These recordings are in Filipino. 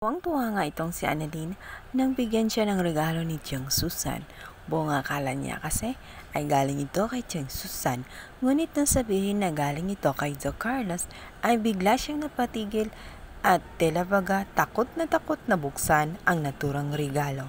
Tuwang-tuwa nga itong si Annalyn nang bigyan siya ng regalo ni Tiang Susan. Buong akala niya kasi ay galing ito kay Tiang Susan. Ngunit nang sabihin na galing ito kay Doc Carlos ay bigla siyang napatigil at telabaga takot na buksan ang naturang regalo.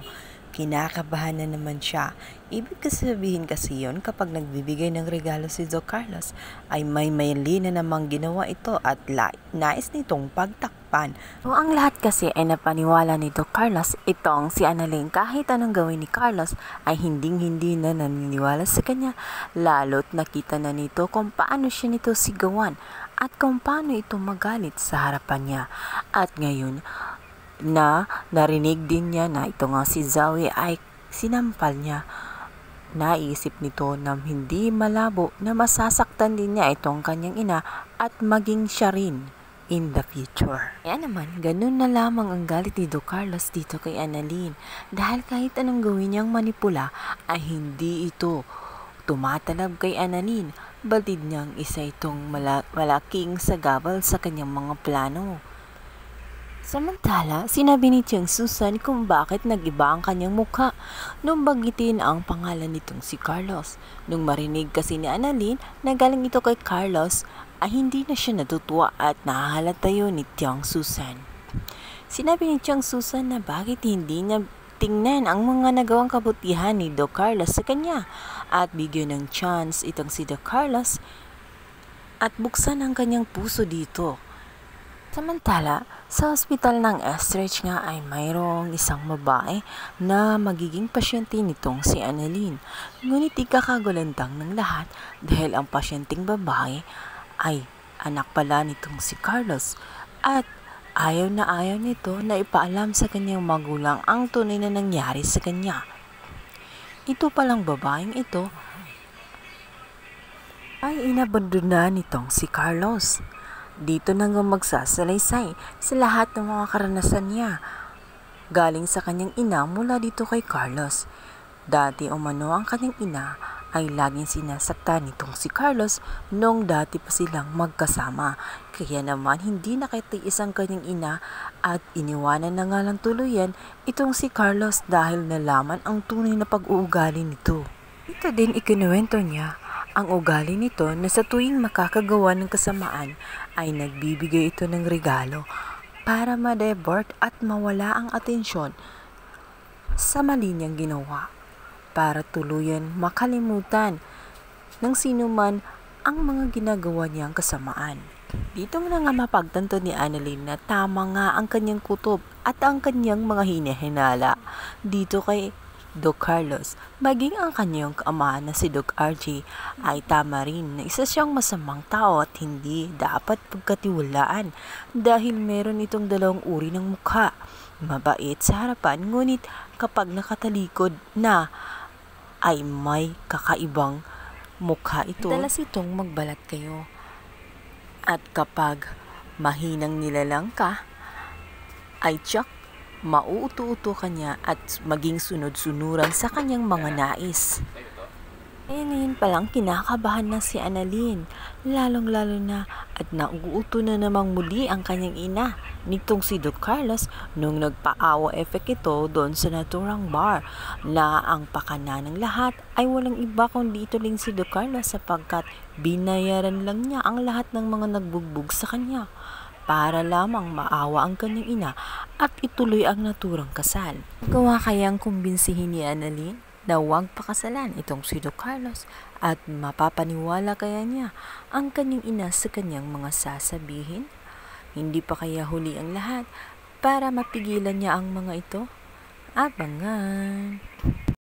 Kinakabahan na naman siya. Ibig sabihin kasi yon kapag nagbibigay ng regalo si Doc Carlos ay may mali na namang ginawa ito at nais nitong pagtakpan. So, ang lahat kasi ay napaniwala ni Doc Carlos itong si Annalyn kahit anong gawin ni Carlos ay hindi na naniniwala sa kanya, lalo't nakita na nito kung paano siya nito sigawan at kung paano ito magalit sa harapan niya. At ngayon na narinig din niya na ito nga si Zoe ay sinampal niya. Naisip nito na hindi malabo na masasaktan din niya itong kanyang ina at maging siya rin in the future. Kaya naman, ganun na lamang ang galit ni Doc Carlos dito kay Annalyn dahil kahit anong gawin niyang manipula ay hindi ito tumatalab kay Annalyn. Batid niyang isa itong malaking sagabal sa kanyang mga plano. Samantala, sinabi ni Tiang Susan kung bakit nag-iba ang kanyang mukha nung banggitin ang pangalan nitong si Carlos. Nung marinig kasi ni Annalyn na galing ito kay Carlos, ay hindi na siya natutuwa at nahahalata yun ni Tiang Susan. Sinabi ni Tiang Susan na bakit hindi niya tingnan ang mga nagawang kabutihan ni Doc Carlos sa kanya at bigyan ng chance itong si Doc Carlos at buksan ang kanyang puso dito. Samantala, sa ospital ng Estridge nga ay mayroong isang babae na magiging pasyente nitong si Annalyn. Ngunit ikakagulantang ng lahat dahil ang pasyenteng babae ay anak pala nitong si Carlos at ayaw nito na ipaalam sa kanyang magulang ang tunay na nangyari sa kanya. Ito palang babaeng ito ay inabandona nitong si Carlos. Dito na nga magsasalaysay sa lahat ng mga karanasan niya galing sa kanyang ina mula dito kay Carlos. Dati umano ang kanyang ina ay laging sinasaktan nitong si Carlos nung dati pa silang magkasama. Kaya naman hindi nakatiis ang kanyang ina at iniwanan na nga lang tuluyan itong si Carlos dahil nalaman ang tunay na pag-uugali nito. Ito din ikinuwento niya ang ugali nito na sa tuwing makakagawa ng kasamaan ay nagbibigay ito ng regalo para ma-divert at mawala ang atensyon sa mali niyang ginawa para tuluyan makalimutan ng sino man ang mga ginagawa niyang kasamaan. Dito na nga mapagtanto ni Annalyn na tama nga ang kanyang kutob at ang kanyang mga hinahinala dito kay Doc Carlos, maging ang kanyang ama na si Doc RJ ay tama rin na isa siyang masamang tao at hindi dapat pagkatiwalaan dahil meron itong dalawang uri ng mukha. Mabait sa harapan ngunit kapag nakatalikod na ay may kakaibang mukha ito. Madalas itong magbalat kayo at kapag mahinang nilalang ka ay tiyak mauuto-uto ka niya at maging sunod-sunuran sa kanyang mga nais. Kaya ngayon palang kinakabahan na si Annalyn, lalong-lalo na at nauuto na namang muli ang kanyang ina nitong si Doc Carlos nung nagpaawa effect ito doon sa naturang bar na ang pakana ng lahat ay walang iba kundi ito lang si Doc Carlos sapagkat binayaran lang niya ang lahat ng mga nagbugbog sa kanya para lamang maawa ang kanyang ina at ituloy ang naturang kasal. Gawa kayang kumbinsihin ni Annalyn na huwag pakasalan itong si Doc Carlos at mapapaniwala kaya niya ang kanyang ina sa kanyang mga sasabihin? Hindi pa kaya huli ang lahat para mapigilan niya ang mga ito? Abangan!